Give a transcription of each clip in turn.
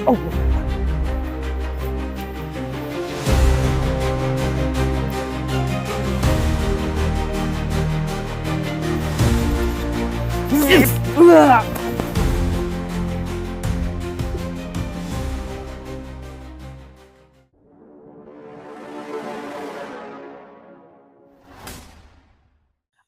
Oh,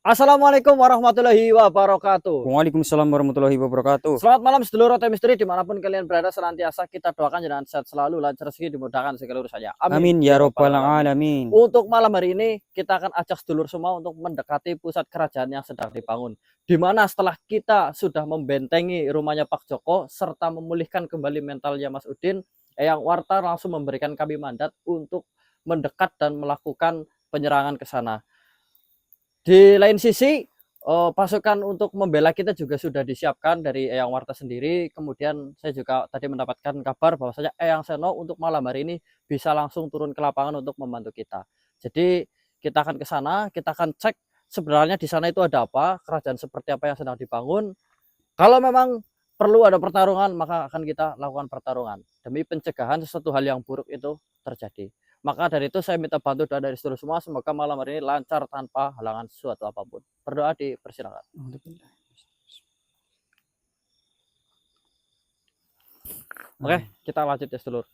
Assalamualaikum warahmatullahi wabarakatuh. Waalaikumsalam warahmatullahi wabarakatuh. Selamat malam sedulur Rote Misteri dimanapun kalian berada, senantiasa kita doakan jangan sehat selalu, lancar rezeki, dimudahkan segala urusannya. Amin ya robbal alamin. Untuk malam hari ini kita akan ajak sedulur semua untuk mendekati pusat kerajaan yang sedang dibangun. Di mana setelah kita sudah membentengi rumahnya Pak Joko serta memulihkan kembali mentalnya Mas Udin, Eyang Warta langsung memberikan kami mandat untuk mendekat dan melakukan penyerangan ke sana. Di lain sisi, pasukan untuk membela kita juga sudah disiapkan dari Eyang Warta sendiri. Kemudian saya juga tadi mendapatkan kabar bahwasanya Eyang Seno untuk malam hari ini bisa langsung turun ke lapangan untuk membantu kita. Jadi kita akan ke sana, kita akan cek sebenarnya di sana itu ada apa, kerajaan seperti apa yang sedang dibangun. Kalau memang perlu ada pertarungan, maka akan kita lakukan pertarungan demi pencegahan sesuatu hal yang buruk itu terjadi. Maka dari itu saya minta bantu doa dari seluruh semua, semoga malam hari ini lancar tanpa halangan suatu apapun. Berdoa dipersilakan. Oke, kita lanjut ya sedulur.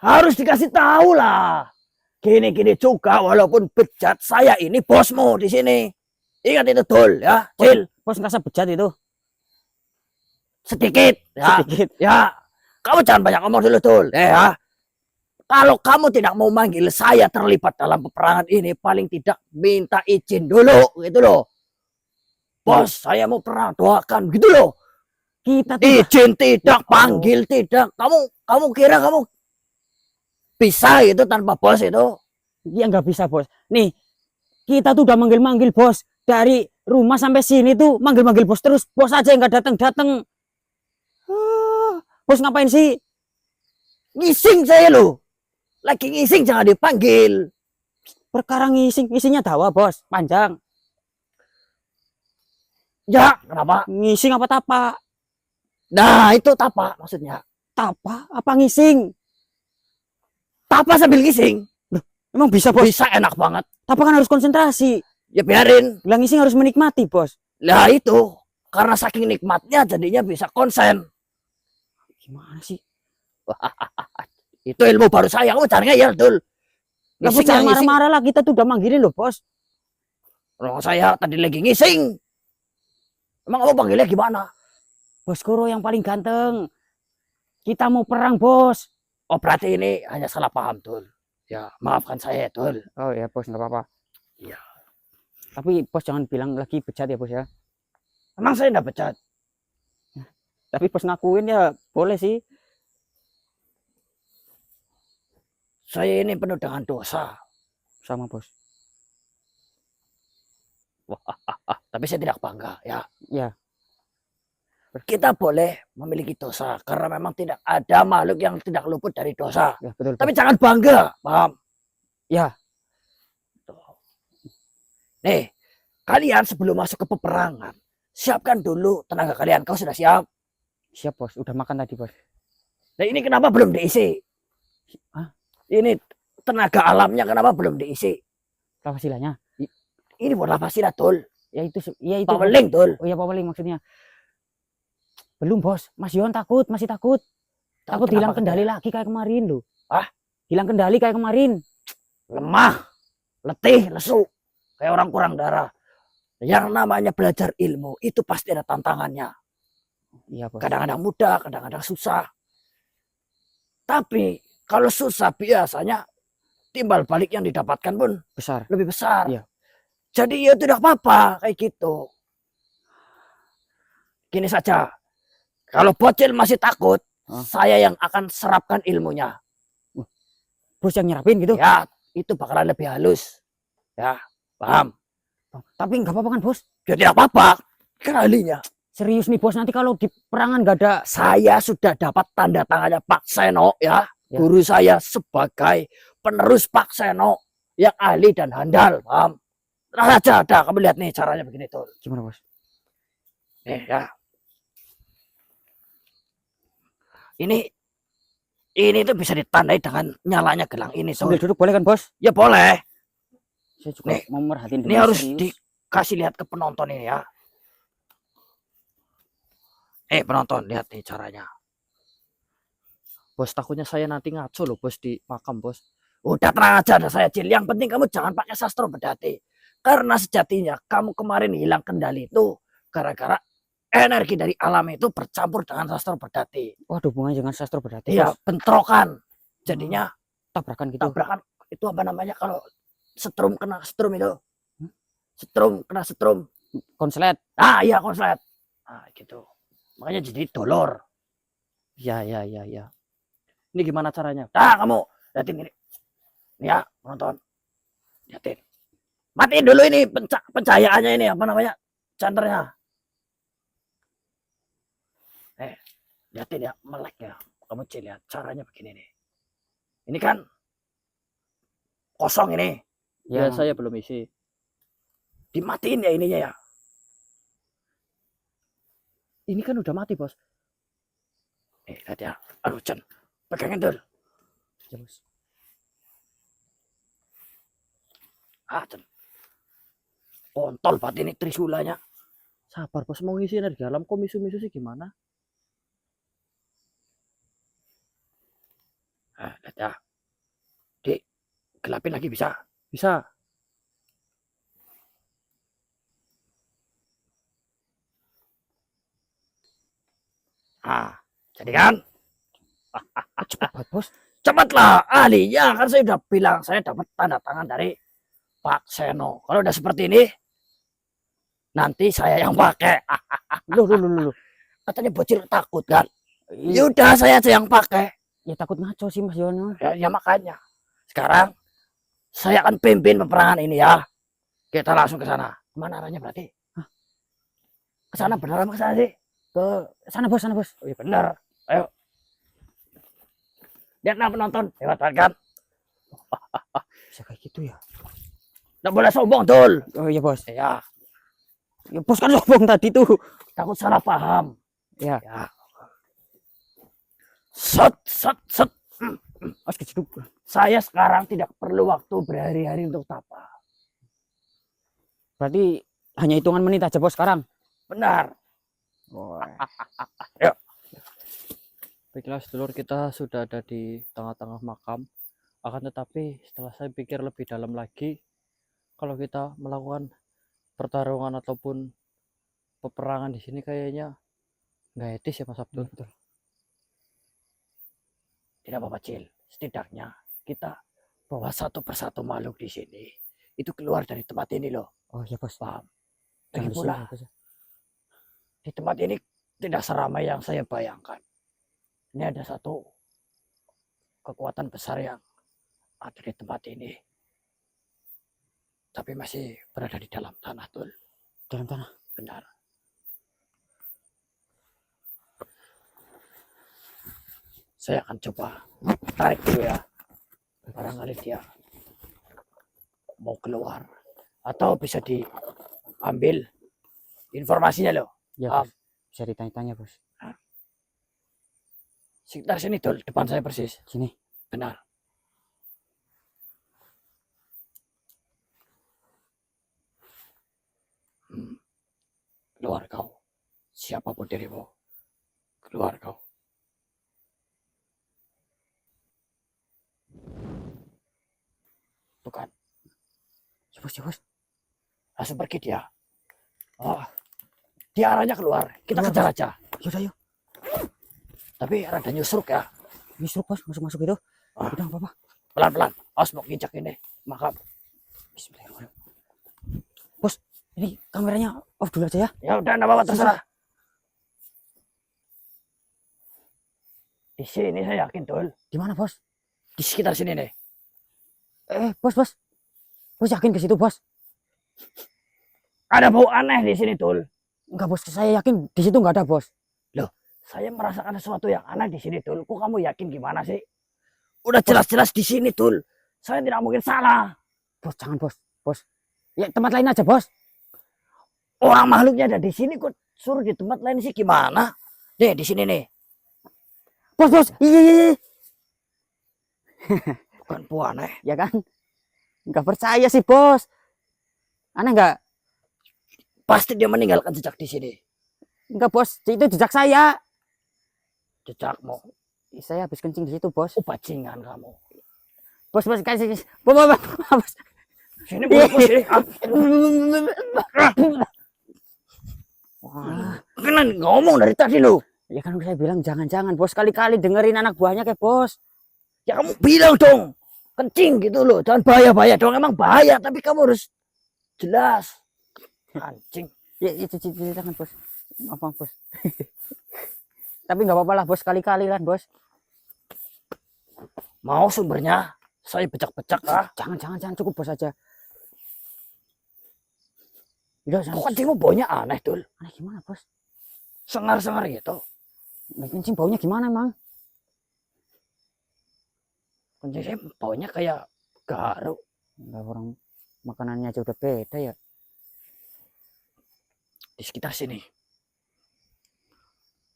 Harus dikasih tahu lah. Gini-gini juga walaupun bejat, saya ini bosmu di sini. Ingat itu Dul ya, Cil. Bos ngerasa bejat itu. Sedikit ya. Sedikit. Ya. Kamu jangan banyak ngomong dulu Dul ya. Kalau kamu tidak mau manggil saya terlibat dalam peperangan ini, paling tidak minta izin dulu gitu loh. Bos, saya mau perang, doakan gitu loh. Kita Izin tidak, panggil tidak. Kamu kira kamu bisa itu tanpa bos itu? ya nggak bisa bos. Nih kita tuh udah manggil-manggil bos dari rumah sampai sini tuh manggil-manggil bos terus. Bos aja yang nggak datang-datang. Bos ngapain sih? Ngising saya loh. Lagi ngising jangan dipanggil. Perkara ngising, isinya dawa bos, panjang. Ya, kenapa? Ngising apa tapa? Nah, itu tapa maksudnya. Tapa apa ngising? Tapa sambil ngising. Emang bisa bos? Bisa enak banget. Tapa kan harus konsentrasi. Ya biarin. Bilang ngising harus menikmati bos. Lah itu, karena saking nikmatnya jadinya bisa konsen. Gimana sih? Itu ilmu baru saya, kamu caranya ya, Dul. Lah bos jangan marah-marah lah, kita tuh udah manggilin loh bos. Orang saya tadi lagi ngising. Emang kamu panggilnya gimana? Bos Kuro yang paling ganteng. Kita mau perang bos. Oh berarti ini hanya salah paham, Dul. Ya maafkan saya, Dul. Oh ya bos, nggak apa-apa. Iya. Tapi bos jangan bilang lagi bejat ya bos ya. Emang saya enggak pecat? Tapi bos ngakuin ya boleh sih. Saya ini penuh dengan dosa. Sama bos. Tapi saya tidak bangga, ya. Ya. Kita boleh memiliki dosa karena memang tidak ada makhluk yang tidak luput dari dosa. Ya betul. Tapi jangan bangga, paham? Ya. Nih, kalian sebelum masuk ke peperangan, siapkan dulu tenaga kalian. Kau sudah siap? Siap bos, udah makan tadi bos. Nah ini kenapa belum diisi? Hah? Ini tenaga alamnya kenapa belum diisi? Silanya. Ini buat apa sih, Dul? Ya itu bos. Paweling, Dul. Oh ya paweling maksudnya. Belum bos, Mas Yon takut, masih takut. Takut hilang kendali lagi kayak kemarin loh. Ah? Hilang kendali kayak kemarin. Lemah, letih, lesu. Kayak orang kurang darah. Yang namanya belajar ilmu, itu pasti ada tantangannya. Iya bos. Kadang-kadang mudah, kadang-kadang susah. Tapi kalau susah biasanya timbal balik yang didapatkan pun Besar. lebih besar. Iya. Jadi ya tidak apa-apa kayak gitu. Gini saja, kalau bocil masih takut, saya yang akan serapkan ilmunya. Bos yang nyerapin gitu? Ya, itu bakalan lebih halus. Ya, paham? Tapi nggak apa-apa kan bos? Ya tidak apa-apa, kan ahlinya. Serius nih bos, nanti kalau di perangan nggak ada. Saya sudah dapat tanda tangannya Pak Seno ya. Guru saya sebagai penerus Pak Seno yang ahli dan handal, paham? Tenang aja, ada kamu lihat nih caranya begini tuh. Gimana bos? Nih ya, ini tuh bisa ditandai dengan nyalanya gelang ini, Sambil Tul. duduk boleh kan, Bos? Ya boleh. Saya juga Nih, mau merhatiin Ini dulu, harus serius. dikasih lihat ke penonton ini ya. Penonton, lihat nih caranya. Bos, takutnya saya nanti ngaco loh, Bos, di makam, Bos. Udah tenang aja, ada saya, Cil. Yang penting kamu jangan pakai sastro bedate. Karena sejatinya kamu kemarin hilang kendali itu gara-gara energi dari alam itu bercampur dengan sastro bedate. Waduh, hubungannya dengan sastro berarti, Iya, Bos. bentrokan. Jadinya Tabrakan gitu. tabrakan itu apa namanya kalau setrum kena setrum itu? Hmm? Setrum kena setrum. Konslet. Ah, iya konslet. Nah, gitu. Makanya jadi dolor. Ya. Ini gimana caranya? Nah, kamu lihatin ini. Nih ya, penonton. Lihatin. Matiin dulu ini pencahayaannya ini apa namanya? Chanternya. Lihatin ya, melek ya. Kamu Cil lihat caranya begini nih. Ini kan kosong ini. Ya, Yang saya belum isi. Dimatiin ya ininya ya. Ini kan udah mati, Bos. Lihat ya. Aduh, Chan. Pegangin dulu. Ya, Bos. Chan. Kontol banget ini trisulanya. Sabar, Bos, mau ngisi energi alam kok misu-misu sih gimana? Lihat ya. Gelapin lagi bisa. Bisa. Jadi kan cepat banget, Bos. cepatlah ahlinya kan saya udah bilang saya dapat tanda tangan dari Pak Seno. Kalau udah seperti ini nanti saya yang pakai. Loh. Katanya bocil takut kan. Iya, Yaudah saya aja yang pakai. ya takut ngaco sih, Mas Yono. Ya makanya. Sekarang saya akan pimpin peperangan ini ya. Kita langsung ke sana. Kemana arahnya berarti? Ke sana benar apa ke sana sih? Ke sana, Bos, sana, Bos. Oh iya benar. Ayo. Lihat nah penonton. Lewat kan. Bisa kayak gitu ya. Nggak boleh sombong, Dul. Oh iya, Bos. Ya, Ya, Bos kan sombong tadi tuh. takut salah paham. Ya. Set. Mas kejeduk. Saya sekarang tidak perlu waktu berhari-hari untuk tapa. Berarti hanya hitungan menit aja, Bos, sekarang. Benar. Baiklah, sedulur, kita sudah ada di tengah-tengah makam. Akan tetapi setelah saya pikir lebih dalam lagi, kalau kita melakukan pertarungan ataupun peperangan di sini kayaknya nggak etis ya, Mas Abdul. Betul. Tidak apa-apa, Cil. Setidaknya kita bawa satu persatu makhluk di sini. Itu keluar dari tempat ini loh. Oh iya, Bos. Paham? Jangan Lagi di sini, pula, Bos. di tempat ini tidak seramai yang saya bayangkan. Ini ada satu kekuatan besar yang ada di tempat ini. Tapi masih berada di dalam tanah, Tul. Dalam tanah. Benar. Saya akan coba tarik dulu ya. Barangkali dia mau keluar. Atau bisa diambil informasinya loh. Ya, Bos. Bisa ditanya-tanya, Bos. Sekitar sini Tul, depan saya persis. Sini. Benar. Keluar kau. Siapapun dirimu. Keluar kau. Tuh kan. Ya, Bos. Langsung pergi dia. Oh, dia arahnya keluar. Kita Keluar, kejar Bos. aja. Yaudah, yuk. Tapi rada nyusruk ya. Nyusruk, Bos. Masuk-masuk gitu. Ah. Udah, apa-apa. Pelan-pelan. Awas mau nginjak ini. Makam. Bismillahirrahmanirrahim. Bos, ini kameranya off dulu aja ya. Ya udah, enggak apa-apa, terserah. Di sini saya yakin Tul. Di mana, Bos? Di sekitar sini nih. Bos. Bos yakin ke situ, Bos? Ada bau aneh di sini Tul. Enggak, Bos. Saya yakin di situ enggak ada, Bos. Saya merasakan sesuatu yang aneh di sini Tul. Kok kamu yakin gimana sih? Udah jelas-jelas di sini Tul. Saya tidak mungkin salah. Bos, jangan, Bos. Bos. Ya, tempat lain aja, Bos. Orang makhluknya ada di sini kok suruh di tempat lain sih gimana? Nih di sini nih. Bos. Iya. Bukan Bu aneh. Ya kan? Nggak percaya sih, Bos. Aneh nggak? Pasti dia meninggalkan jejak di sini. Nggak, Bos. Itu jejak saya. Jejakmu. Saya habis kencing di situ, Bos. Bajingan kamu. Bos, kasih. Bos. Sini Bu, sini. Wah, Kan ngomong dari tadi lu. ya kan saya bilang jangan-jangan, Bos. Kali-kali dengerin anak buahnya kayak Bos. Ya kamu bilang dong. Kencing gitu loh. Jangan bahaya dong. Emang bahaya. Tapi kamu harus jelas. Anjing. Ya, itu jangan, Bos. Apa, Bos? Tapi nggak apa-apa lah, Bos. Kali-kali lah, Bos. Mau sumbernya? Saya becak-becak ah. Jangan, cukup, Bos aja. Udah, Kok kencingmu baunya aneh tuh. aneh gimana, Bos? Sengar-sengar gitu. Kencing baunya gimana, Mang? Kencingnya baunya kayak garuk. Enggak, orang makanannya aja udah beda ya. Di sekitar sini.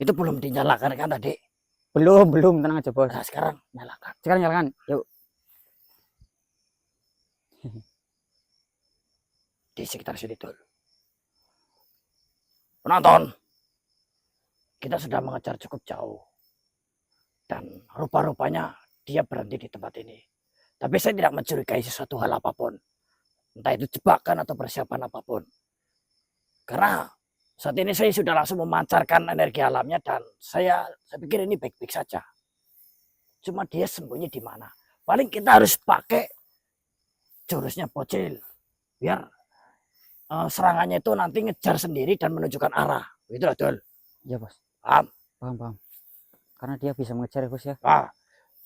Itu belum dinyalakan kan tadi? Belum, tenang aja, Bos. Nah sekarang nyalakan. Sekarang nyalakan, yuk. Di sekitar sini tuh. Penonton, kita sudah mengejar cukup jauh. Dan rupa-rupanya dia berhenti di tempat ini. Tapi saya tidak mencurigai sesuatu hal apapun. Entah itu jebakan atau persiapan apapun. Karena saat ini saya sudah langsung memancarkan energi alamnya dan saya pikir ini baik-baik saja. Cuma dia sembunyi di mana. Paling kita harus pakai jurusnya Bocil. Biar serangannya itu nanti ngejar sendiri dan menunjukkan arah. Itu betul. Iya, Bos. Paham? Paham. Karena dia bisa mengejar ya, Bos ya. Ah,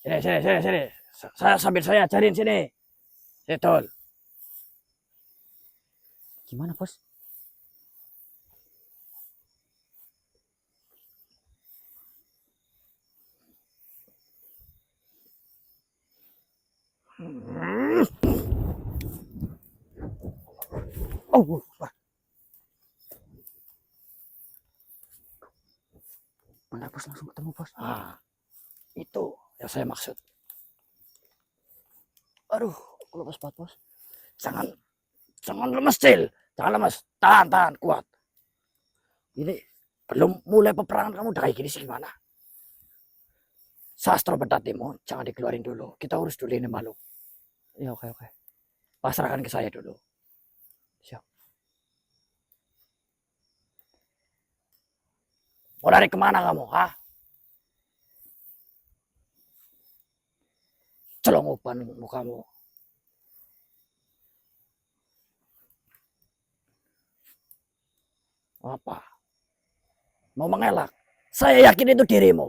sini. Saya sambil saya ajarin sini. Betul. Gimana, Bos? Oh, Benar, Bos, langsung ketemu, Bos. itu yang saya maksud. Aduh, aku lepas banget, Bos. Jangan lemes, Cil. Jangan lemes. Tahan, kuat. Ini belum mulai peperangan kamu udah kayak gini sih gimana? Sastra bedatimu jangan dikeluarin dulu. Kita urus dulu ini makhluk. Ya, oke. Pasrahkan ke saya dulu. Siap. Mau lari kemana kamu, ha? Celongopan mukamu. Apa? Mau mengelak? Saya yakin itu dirimu.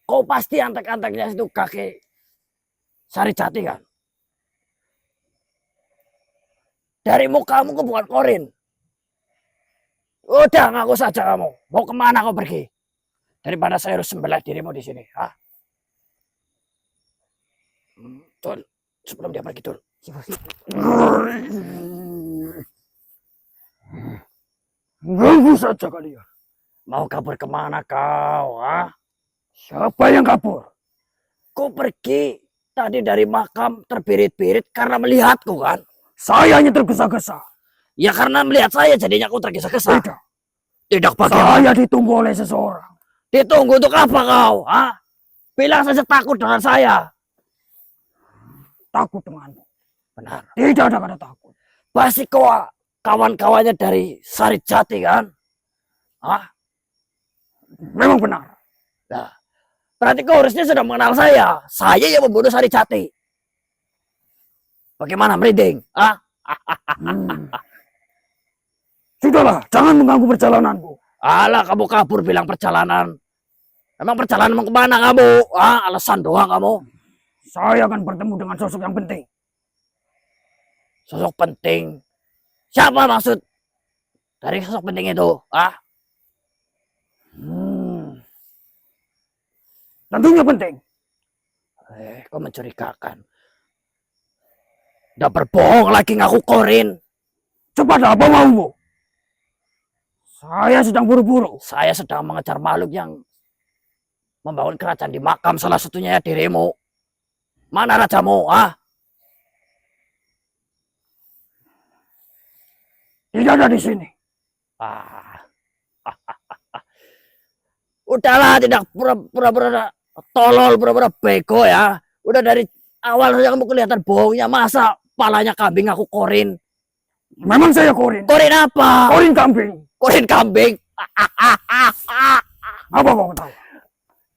Kau pasti antek-anteknya itu kakek Sarijati kan? Dari mukamu kau bukan korin. Udah ngaku saja kamu. Mau kemana kau pergi? Daripada saya harus sembelah dirimu di sini. Ha? Tol, sebelum dia pergi, Tol. Ganggu saja kalian. Mau kabur kemana kau? Ha? Siapa yang kabur? Kau pergi tadi dari makam terbirit-birit karena melihatku kan? Saya hanya tergesa-gesa. Ya karena melihat saya jadinya kau tergesa-gesa. Tidak bagaimana? Saya ditunggu oleh seseorang. Ditunggu untuk apa kau? Ha? Bilang saja takut dengan saya. Takut denganmu. Benar. Tidak ada kata takut. Pasti kau kawan-kawannya dari Sarijati kan? Hah? Memang benar. Nah, berarti kau harusnya sudah mengenal saya. Saya yang membunuh Sarijati. Bagaimana merinding? Ah? Sudahlah, jangan mengganggu perjalananku. Alah, kamu kabur bilang perjalanan. Emang perjalanan mau kemana kamu? Ah, alasan doang kamu. Saya akan bertemu dengan sosok yang penting. Sosok penting? Siapa maksud dari sosok penting itu? Ah? Tentunya penting. Kau mencurigakan. Udah berbohong lagi ngaku korin. Cepat apa maumu? Saya sedang buru-buru. Saya sedang mengejar makhluk yang membangun kerajaan di makam salah satunya ya dirimu. Mana rajamu, ah? Tidak ada di sini. Ah. Udahlah, tidak pura-pura tolol, pura-pura bego ya. Udah dari awal saja kamu kelihatan bohongnya. Masa palanya kambing aku korin? Memang saya korin. Korin apa? Korin kambing. Korin kambing. Apa mau tahu?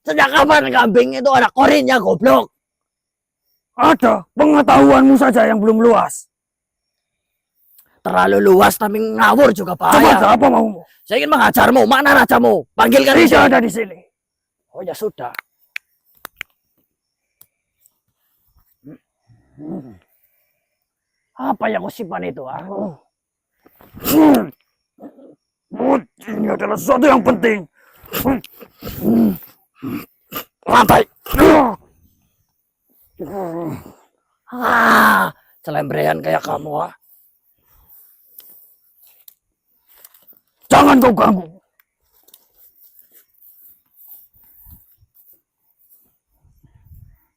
Sejak kapan kambing itu ada korinnya, goblok? Ada. Pengetahuanmu saja yang belum luas. Terlalu luas tapi ngawur juga Coba bahaya. apa maumu? Saya ingin menghajarmu. Mana rajamu? Panggilkan Tidak dia. ada di sini. Oh ya sudah. Apa yang kau simpan itu? Ah? Ini adalah sesuatu yang penting. Lantai. Celembrean kayak kamu, ah. Jangan kau ganggu.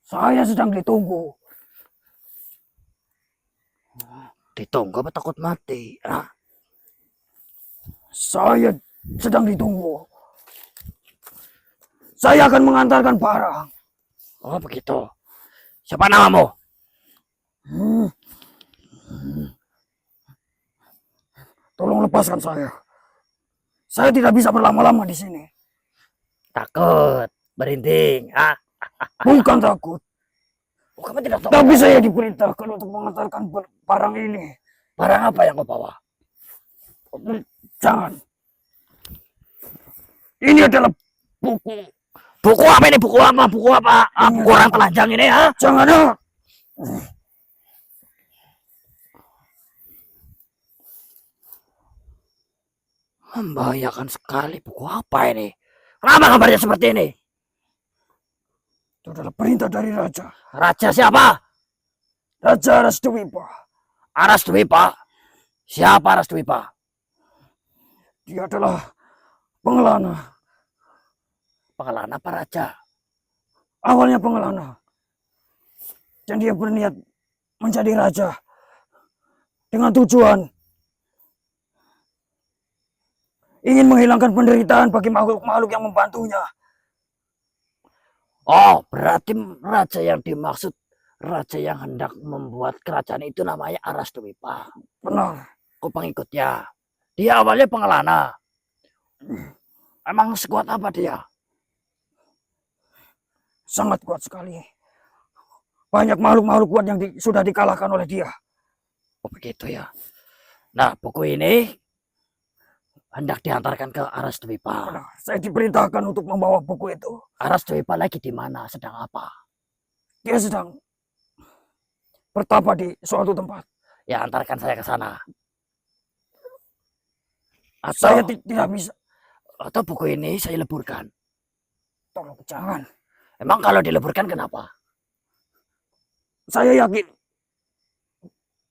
Saya sedang ditunggu. Ditunggu apa takut mati? Ah? Saya sedang ditunggu. Saya akan mengantarkan barang. Oh begitu. Siapa namamu? Tolong lepaskan saya. Saya tidak bisa berlama-lama di sini. Takut, berinding. Ah? Bukan takut, Oh, kamu tidak tahu tapi saya diperintahkan untuk mengantarkan barang ini. barang apa yang kau bawa? Jangan. Ini adalah buku. Buku apa ini? Buku apa? Buku apa? Ah, buku orang telanjang ini, ah? Jangan. Membahayakan sekali. Buku apa ini? Kenapa kabarnya seperti ini? Itu adalah perintah dari raja. Raja siapa? Raja Rasdewipa. Aras Dwipa. Siapa Aras Dwipa? Dia adalah pengelana. Pengelana apa raja? Awalnya pengelana. Dan dia berniat menjadi raja. Dengan tujuan ingin menghilangkan penderitaan bagi makhluk-makhluk yang membantunya. Oh, berarti raja yang dimaksud raja yang hendak membuat kerajaan itu namanya Aras Dwipa. Benar. Kau pengikutnya. Dia awalnya pengelana. Emang sekuat apa dia? Sangat kuat sekali. Banyak makhluk-makhluk kuat yang sudah dikalahkan oleh dia. Oh begitu ya. Nah, buku ini hendak diantarkan ke Aras Dwipa. Benar. Saya diperintahkan untuk membawa buku itu. Aras Dwipa lagi di mana? Sedang apa? Dia sedang bertapa di suatu tempat. Ya, antarkan saya ke sana. Saya Atau, tidak bisa. atau buku ini saya leburkan. Tolong jangan. Emang kalau dileburkan kenapa? Saya yakin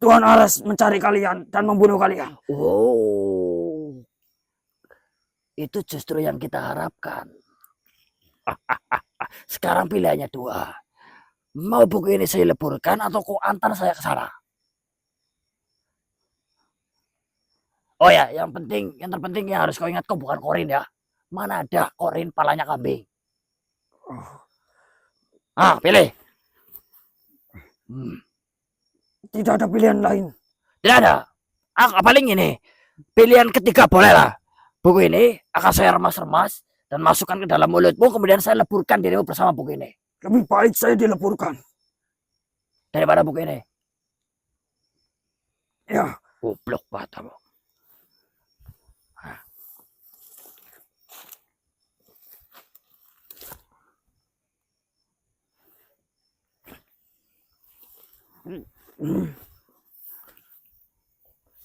Tuhan Aras mencari kalian dan membunuh kalian. Oh, itu justru yang kita harapkan. Sekarang pilihannya dua. Mau buku ini saya leburkan atau kau antar saya ke sana? Oh ya, yang terpenting yang harus kau ingat, kau bukan korin ya. Mana ada korin palanya kambing? Ah, pilih. Tidak ada pilihan lain. Tidak ada. Ah, paling ini. Pilihan ketiga boleh lah. Buku ini akan saya remas-remas dan masukkan ke dalam mulutmu. Kemudian saya leburkan dirimu bersama buku ini. Lebih baik saya dileburkan. Daripada buku ini. Ya, Goblok banget kamu.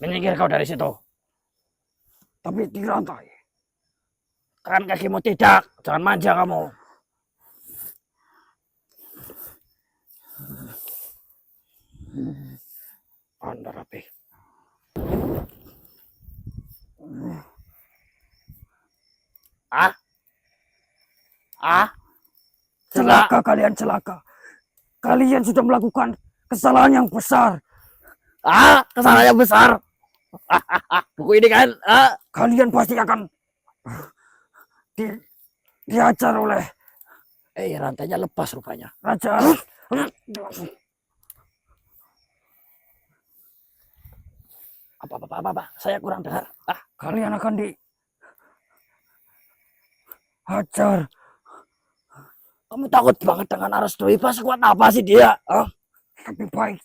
Minggir kau dari situ. tapi dirantai. Kan kakimu tidak. Jangan manja kamu. Anda rapi. Celaka kalian, celaka. Kalian sudah melakukan kesalahan yang besar. Kesalahan yang besar. Buku ini kan, Kalian pasti akan diajar oleh rantainya lepas rupanya. Raja. Apa, saya kurang dengar. Kalian akan diajar. Kamu takut banget dengan arus Dwi-Pa? Sekuat apa sih dia? Lebih baik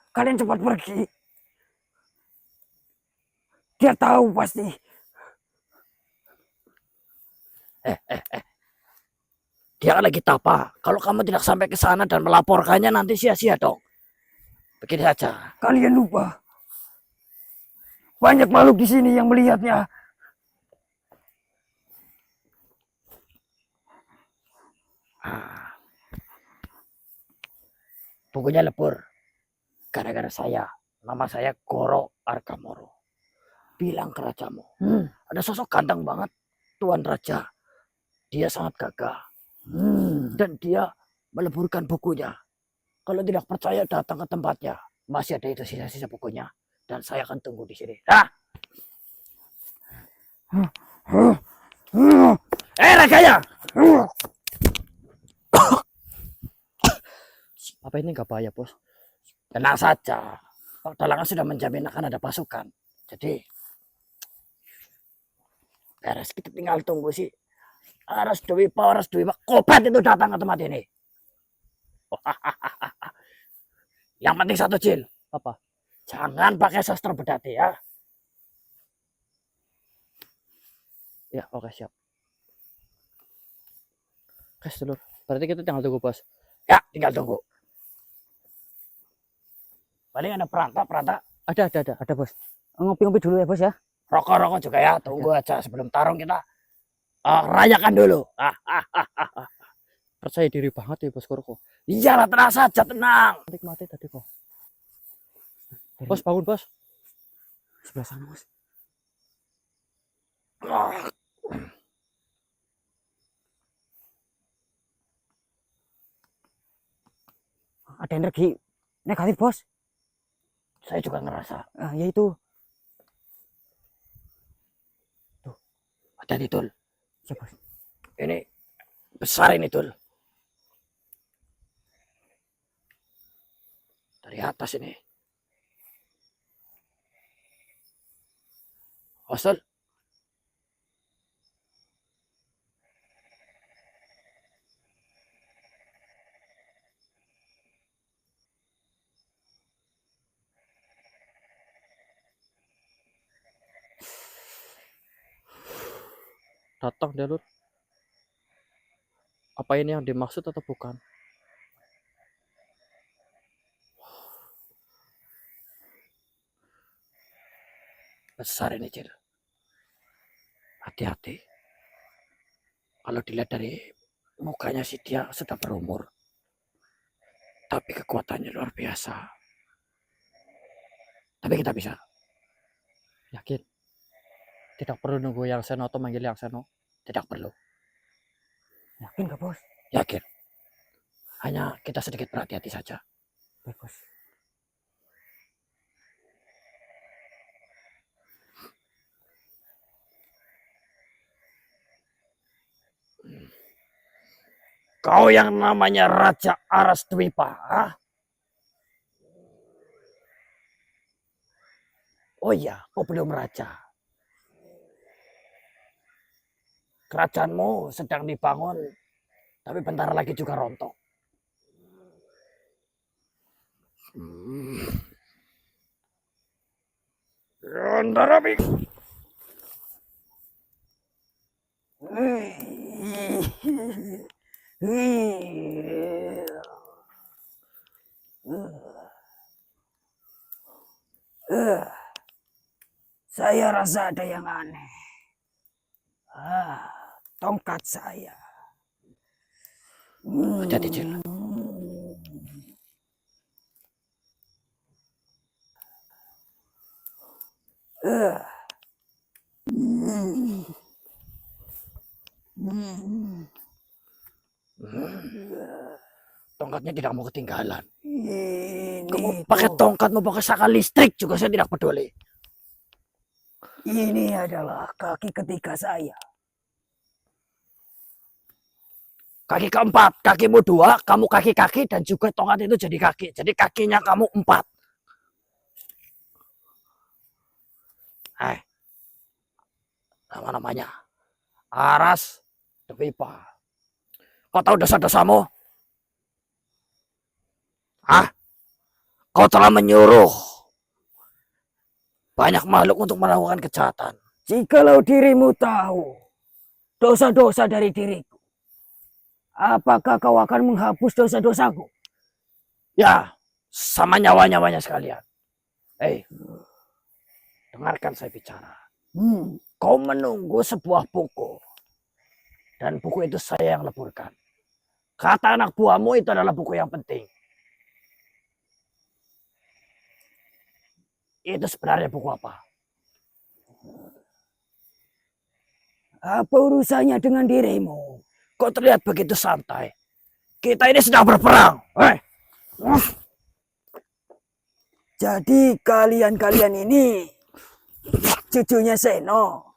kalian cepat pergi. Dia tahu pasti. Dia kan lagi tapa. Kalau kamu tidak sampai ke sana dan melaporkannya, nanti sia-sia dong. Begini saja. Kalian lupa. Banyak makhluk di sini yang melihatnya. Bukunya lebur. Gara-gara saya. Nama saya Goro Arkamoro. Bilang ke rajamu. Ada sosok ganteng banget. Tuan Raja. Dia sangat gagah. Dan dia meleburkan bukunya. Kalau tidak percaya datang ke tempatnya. Masih ada itu sisa-sisa bukunya. Dan saya akan tunggu di sini. Raganya! Apa ini nggak bahaya, Bos? Tenang saja. Pak Dalangan sudah menjamin akan ada pasukan. Jadi beres, kita tinggal tunggu sih. Aras Dwi-Pa, Kobat itu datang ke tempat ini. Yang penting satu, Cil. Apa? Jangan pakai sastra bedati ya. Ya, oke, siap. Oke, sedulur. Berarti kita tinggal tunggu, Bos. Ya, tinggal tunggu. Paling ada perantah. Ada, Bos. Ngopi-ngopi dulu ya, Bos ya. Rokok-rokok juga ya. Tunggu aja sebelum tarung kita rayakan dulu. Percaya diri banget ya, Bos Kurko. Iyalah, tenang saja, tenang. Nikmati tadi kok. Bos, bangun, Bos. Sebelah sana, Bos. Ada energi negatif, Bos. Saya juga ngerasa. Ya itu. Tuh, hati-hati, Tul. Siap, Bos. Ini besar ini, Tul. Dari atas ini. Hostel. Datang dia, Lur. Apa ini yang dimaksud atau bukan? Besar ini, Cil. Hati-hati. Kalau dilihat dari mukanya sih dia sudah berumur. Tapi kekuatannya luar biasa. Tapi kita bisa. Yakin? Tidak perlu nunggu yang Seno atau manggil yang Seno. Tidak perlu. Yakin gak, Bos? Yakin. Hanya kita sedikit berhati-hati saja. Baik, Bos. Kau yang namanya Raja Aras Dwi-Pa. Oh iya, kau belum raja. Kerajaanmu sedang dibangun, tapi bentar lagi juga rontok. Yandarabi. Saya rasa ada yang aneh. Tongkat saya. Hati-hati, Cil. Tongkatnya tidak mau ketinggalan. Ini Kamu pakai tongkat, mau pakai saka listrik juga saya tidak peduli. Ini adalah kaki ketiga saya. Kaki keempat, kakimu 2, kamu kaki-kaki, dan juga tongkat itu jadi kaki. Jadi kakinya kamu 4. Nama-namanya Aras Dewipa. Kau tahu dosa-dosamu? Kau telah menyuruh banyak makhluk untuk melakukan kejahatan. Jikalau dirimu tahu dosa-dosa dari diriku, apakah kau akan menghapus dosa-dosaku? Ya, sama nyawa-nyawanya sekalian. Dengarkan saya bicara. Kau menunggu sebuah buku. Dan buku itu saya yang leburkan. Kata anak buahmu itu adalah buku yang penting. Itu sebenarnya buku apa? Apa urusannya dengan dirimu? Kau terlihat begitu santai. Kita ini sedang berperang. Jadi kalian ini cucunya Seno.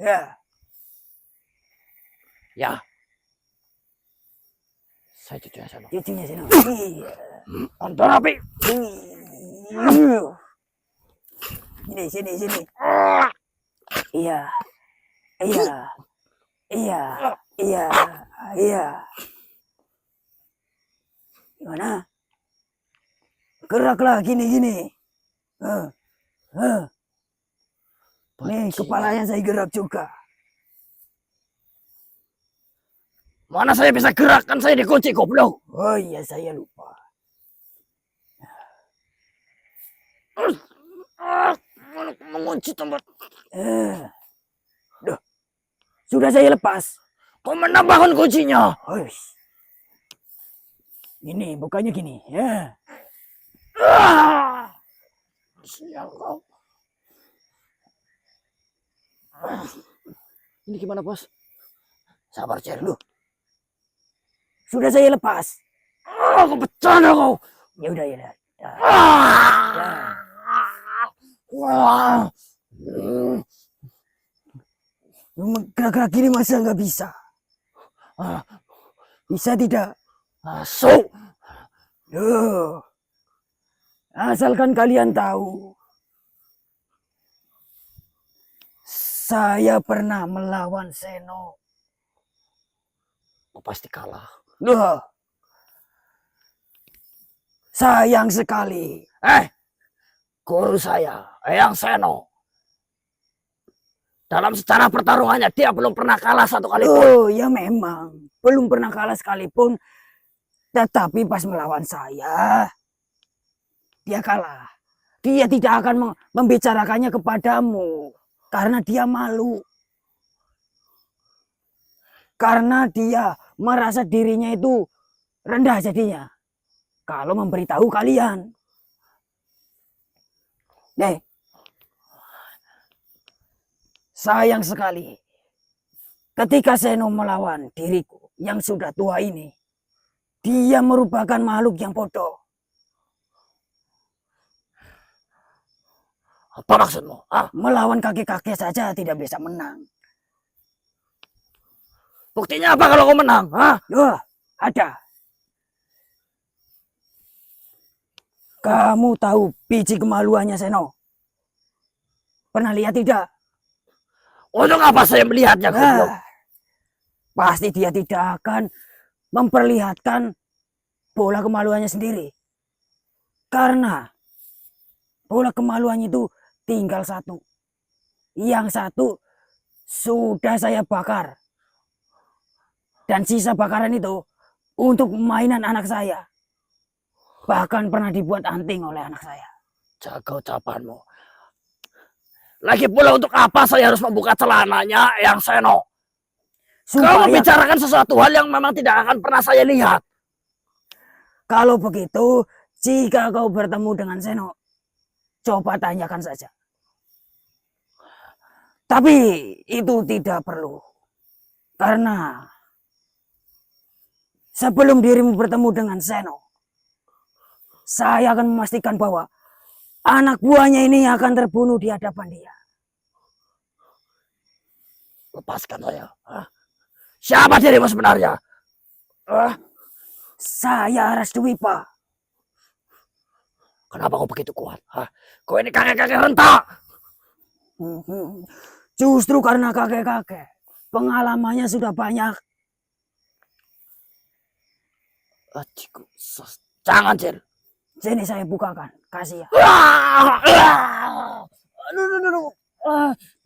Ya. Ya. Saya cucunya Seno. Cucunya Seno. Iya. Untuk api. Sini. Iya. Gimana? Geraklah gini. Nih, kepalanya saya gerak juga. Mana saya bisa gerakkan, saya dikunci goblok. Oh iya, saya lupa. Mengunci tempat. Duh, sudah saya lepas. Kau menambahkan kuncinya. Ini bukannya gini, ya. Sial kau. Ini gimana, Bos? Sabar, Cer. Lu. Sudah saya lepas. Aku bercanda kau. Ya udah. Gerak-gerak gini masa nggak bisa? Bisa tidak? Masuk. Asalkan kalian tahu, saya pernah melawan Seno. Kau pasti kalah. Sayang sekali. Guru saya, Eyang Seno. Dalam sejarah pertarungannya, dia belum pernah kalah satu kali pun. Oh, ya memang. Belum pernah kalah sekalipun. Tetapi pas melawan saya, dia kalah. Dia tidak akan membicarakannya kepadamu. Karena dia malu. Karena dia merasa dirinya itu rendah jadinya. Kalau memberitahu kalian. Sayang sekali. Ketika Seno melawan diriku yang sudah tua ini. Dia merupakan makhluk yang bodoh. Apa maksudmu? Melawan kakek-kakek saja tidak bisa menang. Buktinya apa kalau kau menang? Ada. Kamu tahu biji kemaluannya Seno? Pernah lihat tidak? Untuk apa saya melihatnya? Pasti dia tidak akan memperlihatkan bola kemaluannya sendiri. Karena bola kemaluannya itu tinggal satu. Yang satu sudah saya bakar. Dan sisa bakaran itu untuk mainan anak saya. Bahkan pernah dibuat anting oleh anak saya. Jaga ucapanmu. Lagi pula untuk apa saya harus membuka celananya yang Seno? Kau membicarakan sesuatu hal yang memang tidak akan pernah saya lihat. Kalau begitu, jika kau bertemu dengan Seno, coba tanyakan saja. Tapi itu tidak perlu. Karena sebelum dirimu bertemu dengan Seno, saya akan memastikan bahwa anak buahnya ini akan terbunuh di hadapan dia. Lepaskan saya. Hah? Siapa dirimu sebenarnya? Hah? Saya Aras Dwipa. Kenapa kau begitu kuat? Hah? Kau ini kakek-kakek renta. Justru karena kakek-kakek pengalamannya sudah banyak. Ajiku, jangan, Cil. Sini saya bukakan, kasih ya.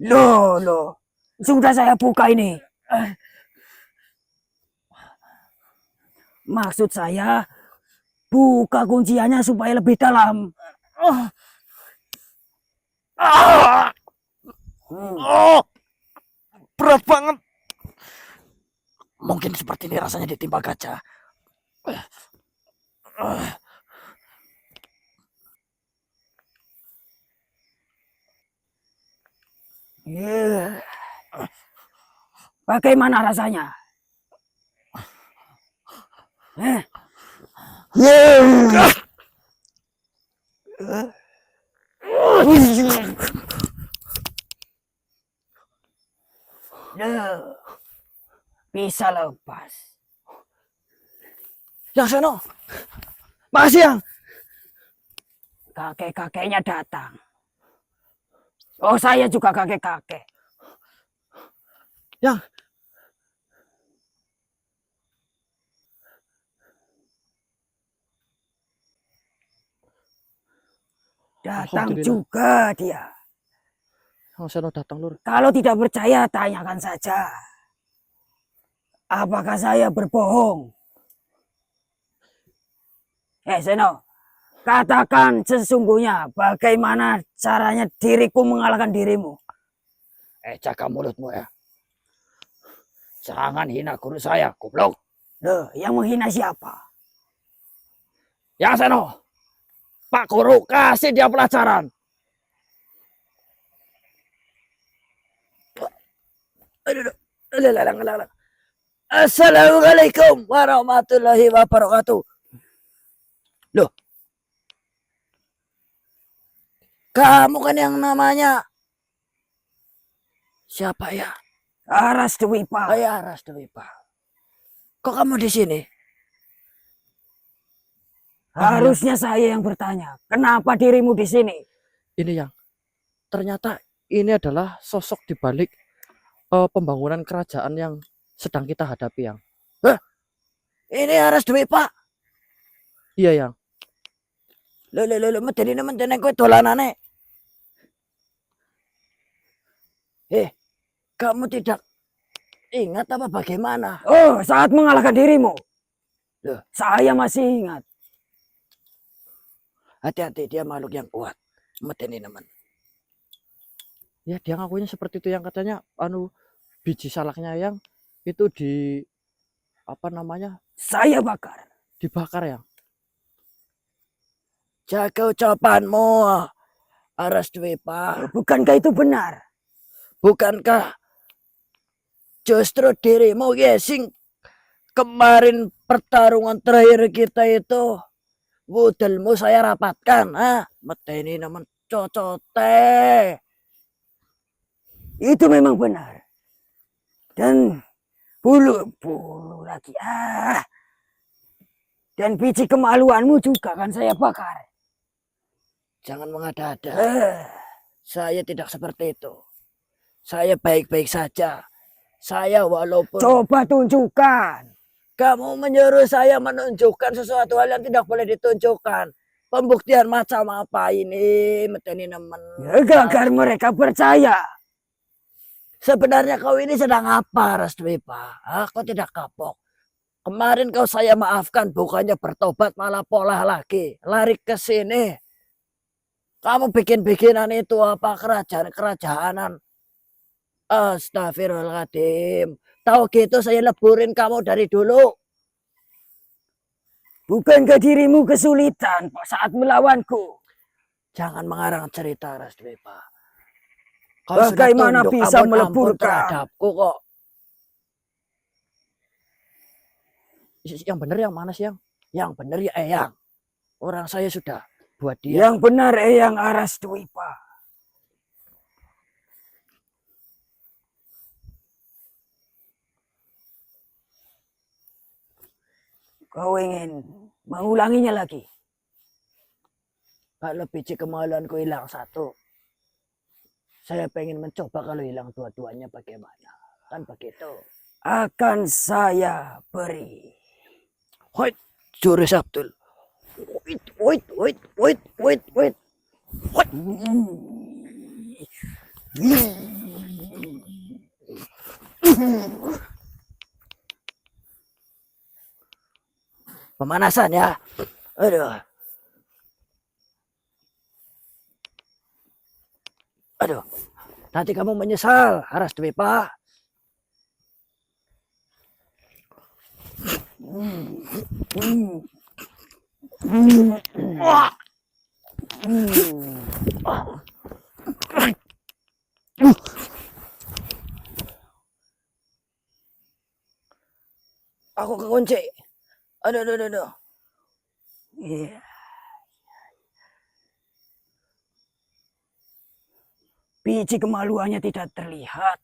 Loh, sudah saya buka ini. Maksud saya, buka kunciannya supaya lebih dalam. Oh, berat banget. Mungkin seperti ini rasanya ditimpa gajah. Bagaimana rasanya? Bisa lepas. Yang Seno, makasih yang. Kakek-kakeknya datang. Oh, saya juga kakek-kakek. Yang. Datang Alhamdulillah. juga dia. Yang Seno datang, Lur. Kalau tidak percaya, tanyakan saja. Apakah saya berbohong? Seno, katakan sesungguhnya bagaimana caranya diriku mengalahkan dirimu. Jaga mulutmu ya. Jangan hina guru saya, goblok. Loh, yang menghina siapa? Yang Seno, Pak Guru kasih dia pelajaran. Assalamualaikum warahmatullahi wabarakatuh. Loh, kamu kan yang namanya siapa ya? Aras Dwipa. Saya Aras Dwipa. Kok kamu di sini? Harusnya saya yang bertanya. Kenapa dirimu di sini? Ini yang ternyata ini adalah sosok di balik pembangunan kerajaan yang sedang kita hadapi, yang. Ini Aras Dwipa. Iya, yang. Lo medeni kowe dolanane. Kamu tidak ingat apa bagaimana? Oh, saat mengalahkan dirimu. Loh. Saya masih ingat. Hati-hati, dia makhluk yang kuat. Medeni nemen. Ya, dia ngakunya seperti itu, yang katanya biji salaknya yang itu apa namanya? Saya bakar. Dibakar, yang. Jaga ucapanmu, Aras Dwipa. Bukankah itu benar? Bukankah justru dirimu sing kemarin pertarungan terakhir kita itu wudalmu saya rapatkan, medeni nemen cocote. Itu memang benar. Dan bulu lagi. Dan biji kemaluanmu juga kan saya bakar. Jangan mengada-ada. Saya tidak seperti itu. Saya baik-baik saja. Saya walaupun... Coba tunjukkan. Kamu menyuruh saya menunjukkan sesuatu hal yang tidak boleh ditunjukkan. Pembuktian macam apa ini? Medeni nemen. Agar mereka percaya. Sebenarnya kau ini sedang apa, Aras Dwipa? Kau tidak kapok. Kemarin kau saya maafkan, bukannya bertobat malah polah lagi. Lari ke sini. Kamu bikin-bikinan itu apa? Kerajaan-kerajanan. Astagfirullahaladzim. Tahu gitu saya leburin kamu dari dulu. Bukankah dirimu kesulitan saat melawanku? Jangan mengarang cerita, Aras Dwipa. Kau bagaimana bisa meleburkan terhadapku kok. Yang bener yang mana sih, Yang? Yang bener ya Eyang. Orang saya sudah buat dia. Yang benar Eyang Aras Dwipa. Kau ingin mengulanginya lagi? Kalau biji kemaluanku hilang satu, saya pengen mencoba kalau hilang dua-duanya bagaimana. Kan begitu. Akan saya beri. Wait, Jurus Abdul. Wait. Pemanasan ya. Aduh. Aduh. Nanti kamu menyesal, Aras Dwipa. Aku kekunci. Aduh. Iya. Biji kemaluannya tidak terlihat.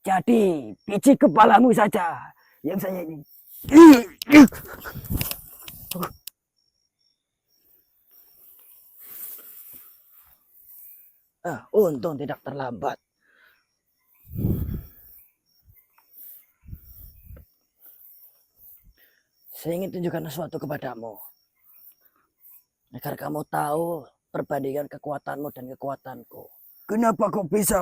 Jadi biji kepalamu saja yang saya ini. Untung tidak terlambat. Saya ingin tunjukkan sesuatu kepadamu. Agar kamu tahu perbandingan kekuatanmu dan kekuatanku. Kenapa kau bisa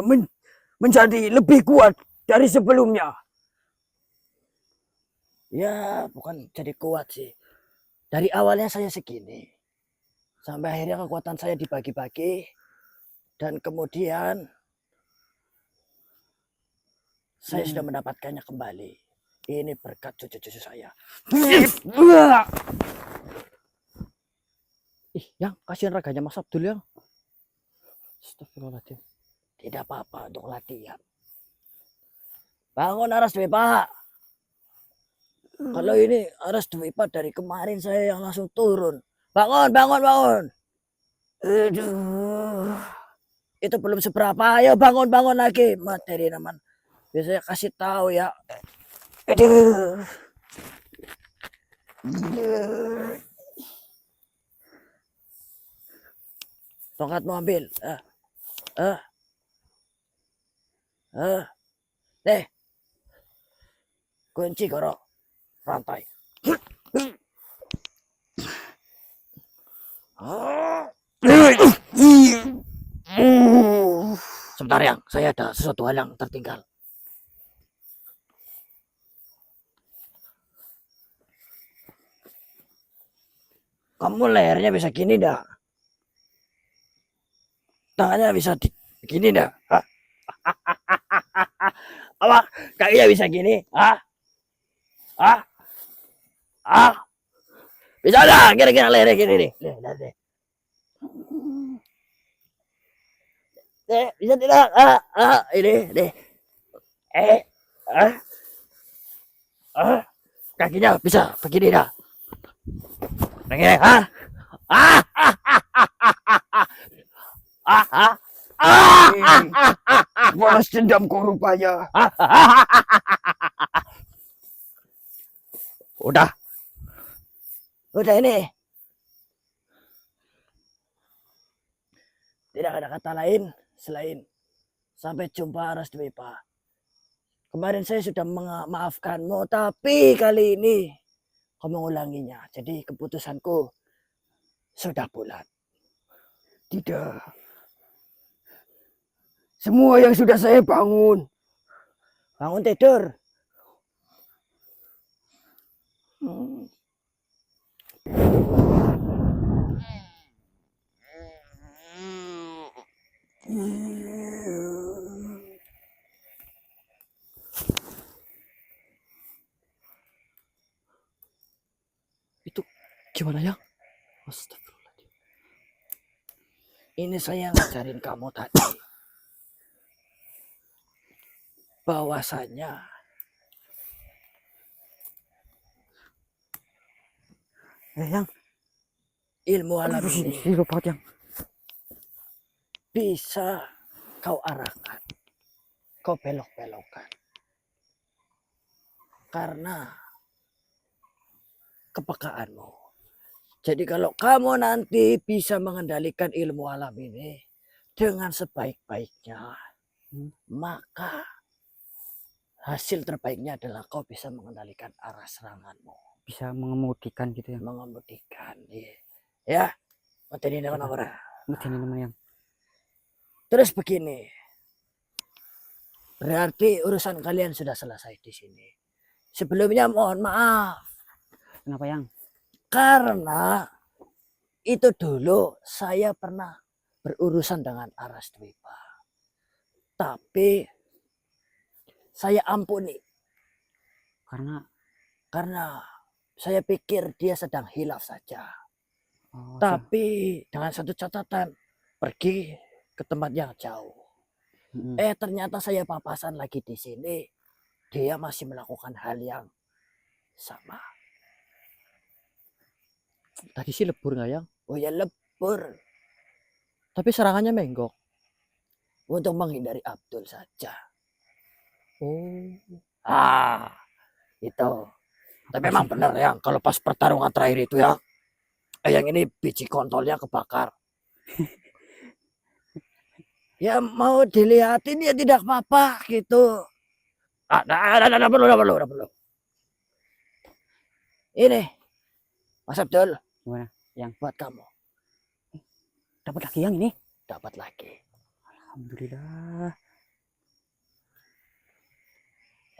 menjadi lebih kuat dari sebelumnya? Ya, bukan jadi kuat sih. Dari awalnya saya segini. Sampai akhirnya kekuatan saya dibagi-bagi. Dan kemudian saya sudah mendapatkannya kembali. Ini berkat cucu-cucu saya. Ih, Yang, kasihan raganya Mas Abdul, Yang. Astagfirullahaladzim. Tidak apa-apa untuk latihan. Bangun Aras Dwipa. Kalau ini Aras Dwipa dari kemarin saya yang langsung turun. Bangun. Aduh. Itu belum seberapa. Ayo bangun lagi. Materi naman. Biasanya kasih tahu ya. Aduh. Tongkatmu ambil. Nih. Kunci koro. Rantai. Sebentar Yang, saya ada sesuatu hal yang tertinggal. Kamu lehernya bisa gini dah. Tangannya bisa gini dah. Apa? Kakinya bisa gini? Bisa dah, kira-kira lehernya gini nih. Bisa tidak? Ini nih. Kakinya bisa begini dah. Begini, Balas dendamku rupanya. Udah ini. Tidak ada kata lain selain sampai jumpa Aras Dwipa. Kemarin saya sudah memaafkanmu, tapi kali ini kau mengulanginya. Jadi keputusanku sudah bulat. Tidak. Semua yang sudah saya bangun. Bangun tidur. Itu gimana ya? Astagfirullahaladzim. Ini saya ngajarin kamu tadi. Bahwasanya Yang. ilmu alam Aduh, ini sini lupa yang. bisa kau arahkan, kau belok-belokkan. Karena kepekaanmu. Jadi kalau kamu nanti bisa mengendalikan ilmu alam ini dengan sebaik-baiknya, maka hasil terbaiknya adalah kau bisa mengendalikan arah seranganmu. Bisa mengemudikan gitu ya. Mengemudikan. Ya, materi nama Mungkin ini yang. Terus begini. Berarti urusan kalian sudah selesai di sini. Sebelumnya mohon maaf. Kenapa yang? Karena itu dulu saya pernah berurusan dengan Aras Dwipa. Tapi saya ampuni. Karena saya pikir dia sedang hilaf saja. Tapi dengan satu catatan, pergi ke tempat yang jauh. Ternyata saya papasan lagi di sini. Dia masih melakukan hal yang sama. Tadi sih lebur nggak yang? Oh ya lebur. Tapi serangannya menggok. Untuk menghindari Abdul saja. Oh. Itu. Tapi memang benar ya, kalau pas pertarungan terakhir itu ya, yang ini biji kontolnya kebakar. Ya mau dilihatin ya tidak apa-apa gitu. Udah perlu. Ini, Mas Abdul. Gimana? Yang buat kamu. Dapat lagi yang ini? Dapat lagi. Alhamdulillah.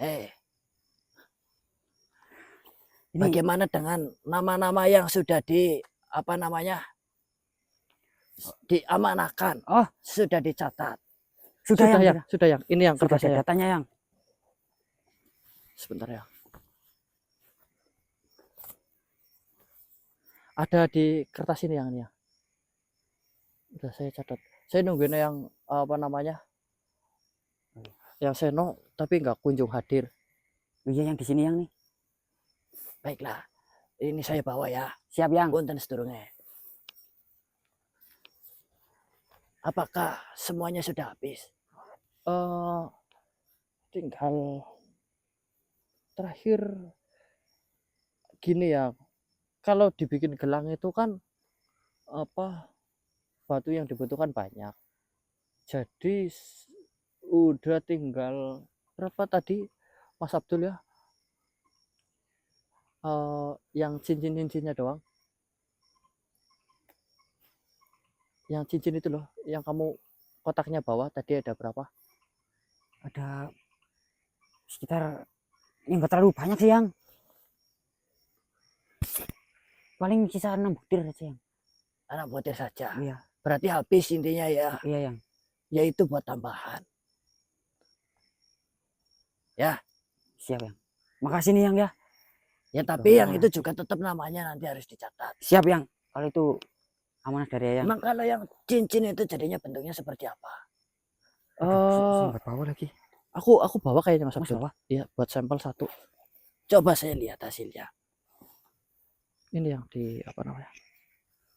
Ini Bagaimana dengan nama-nama yang sudah diamanahkan? Oh, sudah dicatat. Sudah yang. Ini yang sudah kertasnya. datanya yang. Sebentar ya. Ada di kertas ini yang ini ya. Udah saya catat. Saya nungguin yang yang Seno tapi nggak kunjung hadir. Iya yang di sini yang nih. Baiklah, ini saya bawa ya. Siap yang. Punten sedurunge. Apakah semuanya sudah habis? Tinggal terakhir gini ya. Kalau dibikin gelang itu kan batu yang dibutuhkan banyak. Jadi udah tinggal berapa tadi Mas Abdul ya? Yang cincin-cincinnya doang. Yang cincin itu loh, yang kamu kotaknya bawah tadi ada berapa? Ada sekitar yang enggak terlalu banyak sih yang. Paling sisa 6 butir saja yang. 6 butir saja. Iya. Berarti habis intinya ya. Iya yang. Yaitu buat tambahan. Ya. Siap yang. Makasih nih yang ya. Ya tapi yang itu juga tetap namanya nanti harus dicatat. Siap yang. Kalau itu amanah dari ayang. Emang kalau yang cincin itu jadinya bentuknya seperti apa? Saya bawa lagi. Aku bawa kayaknya Mas Abdul. Bawa? Iya, buat sampel 1. Coba saya lihat hasilnya. Ini yang di apa namanya?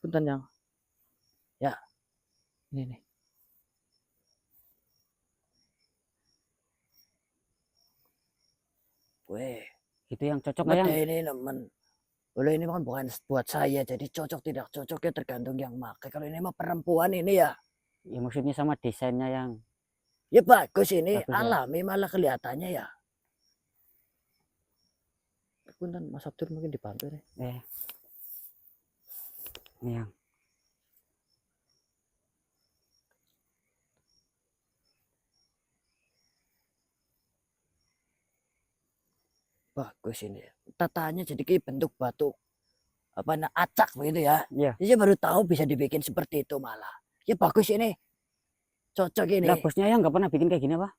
Punten yang. Ya. Ini nih. Weh. Itu yang cocok nggak yang? Ini teman. Boleh ini kan bukan buat saya, jadi cocok tidak cocoknya tergantung yang pakai. Kalau ini mah perempuan ini ya. Ya maksudnya sama desainnya yang. Ya bagus ini, Bagus, ya. alami malah kelihatannya ya. Punten Mas Abdul mungkin dibantu deh. Ini yang. Bagus ini. Tataannya jadi kayak bentuk batu acak begitu ya. Iya. Jadi baru tahu bisa dibikin seperti itu malah. Ya bagus ini. Cocok ini. Lah bosnya yang nggak pernah bikin kayak gini apa?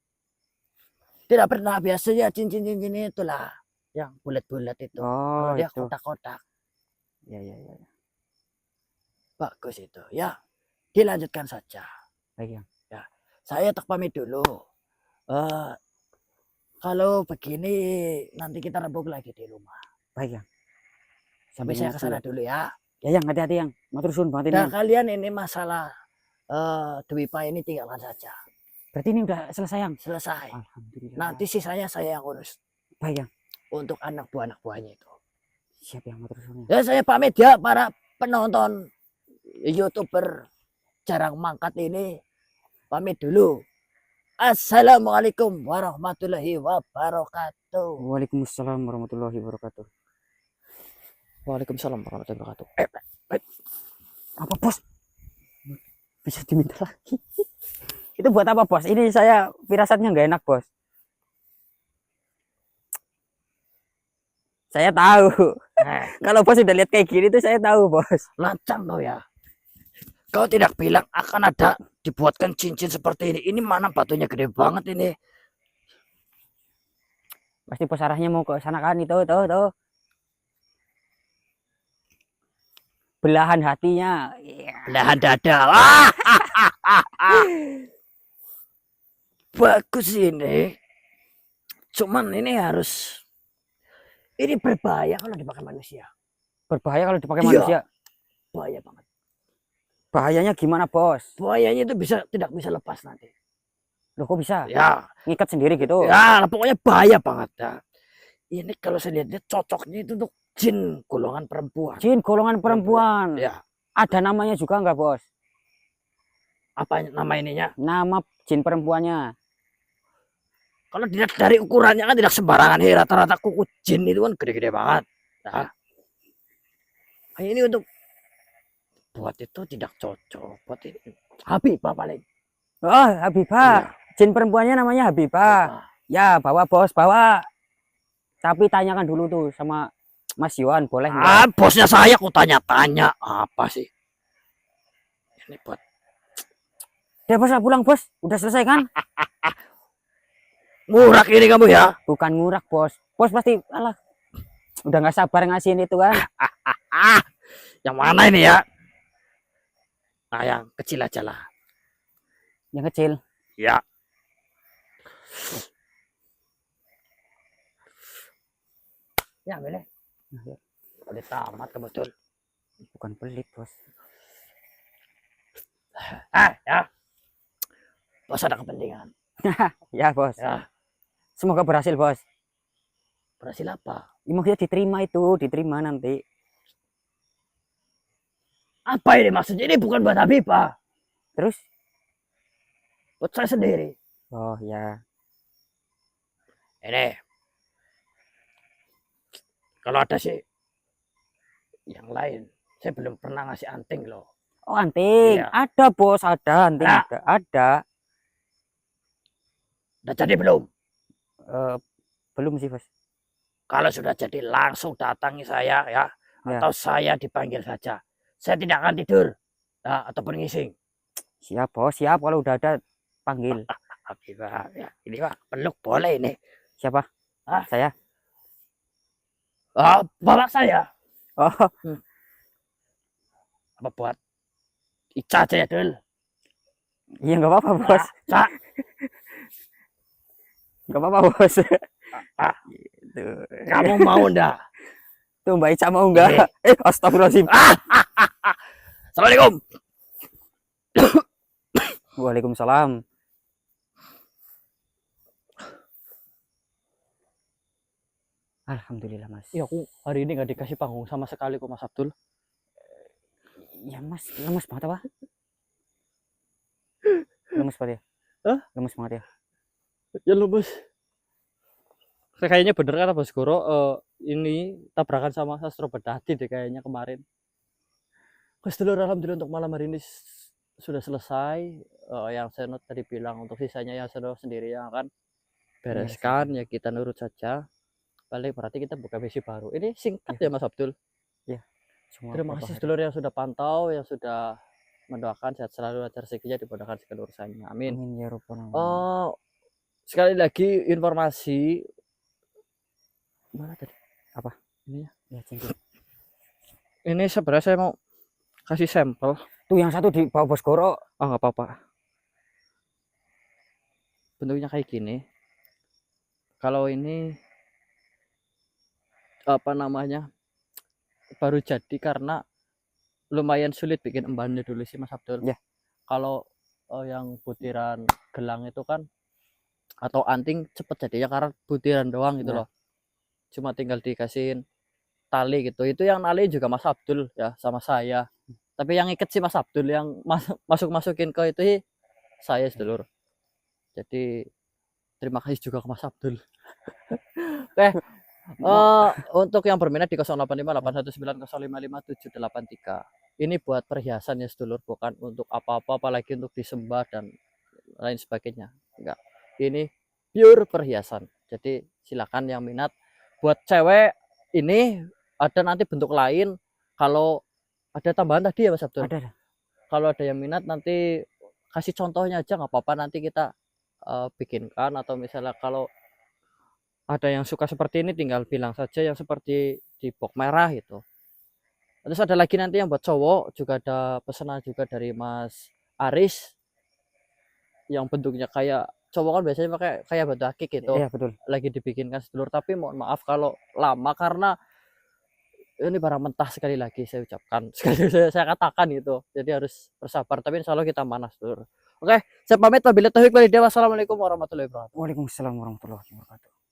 Tidak pernah, biasanya cincin-cincin itulah yang bulat-bulat itu. Oh, kalau dia itu. kotak-kotak. Ya. Bagus itu. Ya, dilanjutkan saja. Baik yang. Ya, saya tak pamit dulu. Kalau begini nanti kita rembuk lagi di rumah. Baik yang. Sampai saya ke sana dulu ya. Ya yang hati-hati yang. Matur suwun banget ini. Nah, Yang. kalian ini masalah Dwi Pa ini tinggalkan saja. Berarti ini udah selesai yang. Selesai. Alhamdulillah. Nanti sisanya saya yang urus baik yang. untuk anak buahnya itu. Siap yang matur suwun. Ya saya pamit ya para penonton YouTuber jarang mangkat ini. Pamit dulu. Assalamualaikum warahmatullahi wabarakatuh. Waalaikumsalam warahmatullahi wabarakatuh. Waalaikumsalam warahmatullahi wabarakatuh. Apa bos? Bisa diminta lagi. Itu buat apa bos? Ini saya firasatnya nggak enak bos. Saya tahu. Kalau bos sudah lihat kayak gini tuh saya tahu bos. Lancang kau ya. Kau tidak bilang akan ada dibuatkan cincin seperti ini. Ini mana batunya gede banget ini. Pasti bos arahnya mau ke sana kan itu tuh. Belahan hatinya. Belahan dada. Bagus ini. Cuman ini harus. Ini berbahaya kalau dipakai manusia. Berbahaya kalau dipakai Iya. manusia. Bahaya banget. Bahayanya gimana bos? Bahayanya itu tidak bisa lepas nanti. Loh kok bisa? Ya. Ngikat sendiri gitu? Ya pokoknya bahaya banget. Ya. Ini kalau saya lihat cocoknya itu untuk jin golongan perempuan. Jin golongan perempuan. Ya. Ada namanya juga nggak bos? Apa nama ininya? Nama jin perempuannya. Kalau dilihat dari ukurannya kan tidak sembarangan. Rata-rata kuku jin itu kan gede-gede banget. Nah, ini untuk buat itu tidak cocok. Buat ini Habibah paling. Oh Habibah. Iya. Jin perempuannya namanya Habibah. Ya bawa bos bawa. Tapi tanyakan dulu tuh sama Mas Yohan boleh nggak? Bosnya saya aku tanya-tanya apa sih? Ini buat Ya bos lah pulang bos. Udah selesai kan? ngurak ini kamu ya. Bukan ngurak bos. Bos pasti alah. Udah nggak sabar ngasihin itu kan? Yang mana ini ya? Nah, yang kecil aja lah. Yang kecil. Ya. Ya, boleh. Boleh tamat kamu betul. Bukan pelit bos. Ya. Bos ada kepentingan. Ya bos. Ya. Semoga berhasil bos. Berhasil apa? Ya, maksudnya diterima itu, diterima nanti. Apa ini maksudnya? Ini bukan buat Habibah. Terus? Buat saya sendiri. Oh ya. Ini. Kalau ada sih yang lain, saya belum pernah ngasih anting loh. Oh anting, Iya. ada bos, ada anting, Nah. ada. Udah jadi belum? Belum sih bos. Kalau sudah jadi langsung datangi saya ya. Ya. Atau saya dipanggil saja. Saya tidak akan tidur. Ya, ataupun ngising. Siap bos, siap kalau udah ada panggil. Habibah, ya. Ini Pak, peluk boleh ini. Siapa? Hah? Saya. Bapak saya. Oh, Apa buat Ica aja ya, Dul? iya nggak apa-apa bos. Cak. Nggak apa-apa bos. Ah. Gitu. Kamu mau ndak? Tuh Mbak Ica mau nggak? Astagfirullahaladzim. Assalamualaikum. Waalaikumsalam. Alhamdulillah mas. Iya, aku hari ini nggak dikasih panggung sama sekali kok Mas Abdul. Ya mas, lemes banget apa? Lemes banget ya? Hah? Lemes banget ya? Ya lu bos. Kayaknya bener kan Bos Goro, ini tabrakan sama Sastro Bedadi deh kayaknya kemarin. Mas Dulur, alhamdulillah untuk malam hari ini sudah selesai. Yang Senot tadi bilang untuk sisanya yang Senot sendiri yang akan bereskan, ya kita nurut saja. Paling berarti kita buka misi baru. Ini singkat ya Mas Abdul. Semua Terima beberapa kasih hari. sedulur yang sudah pantau, yang sudah mendoakan sehat selalu, lancar rezekinya, dimudahkan segala urusannya. Amin. Amin ya rabbal alamin. Oh, sekali lagi informasi mana tadi? Apa? Ini ya. Ya cincin. Ini sebenarnya saya mau kasih sampel. Tuh yang satu di bawah Bos Goro. Oh nggak apa-apa. Bentuknya kayak gini. Kalau ini apa namanya? baru jadi karena lumayan sulit bikin embannya dulu sih Mas Abdul. Ya. Kalau yang butiran gelang itu kan atau anting cepet jadinya karena butiran doang gitu Ya. loh. Cuma tinggal dikasihin tali gitu. Itu yang nali juga Mas Abdul ya sama saya. Tapi yang iket sih Mas Abdul, yang masuk-masukin ke itu sih saya sedulur. Jadi terima kasih juga ke Mas Abdul. Oke, untuk yang berminat di 085819055783. Ini buat perhiasan ya sedulur, bukan untuk apa-apa apalagi untuk disembah dan lain sebagainya. Enggak. Ini pure perhiasan. Jadi silakan yang minat. Buat cewek ini ada nanti bentuk lain. Kalau ada tambahan tadi ya Mas Abdul. Ada. Kalau ada yang minat nanti kasih contohnya aja nggak apa-apa, nanti kita bikinkan, atau misalnya kalau ada yang suka seperti ini tinggal bilang saja yang seperti di box merah gitu. Terus ada lagi nanti yang buat cowok juga ada pesanan juga dari Mas Aris yang bentuknya kayak cowok kan biasanya pakai kayak batu akik gitu. Iya betul. Lagi dibikinkan sedulur, tapi mohon maaf kalau lama karena ini barang mentah, sekali lagi saya ucapkan, sekali saya katakan itu. Jadi harus bersabar, tapi insya Allah kita manas sedulur. Oke, saya pamit. Wabillahi taufiq walhidayah. Wassalamualaikum warahmatullahi wabarakatuh. Waalaikumsalam warahmatullahi wabarakatuh.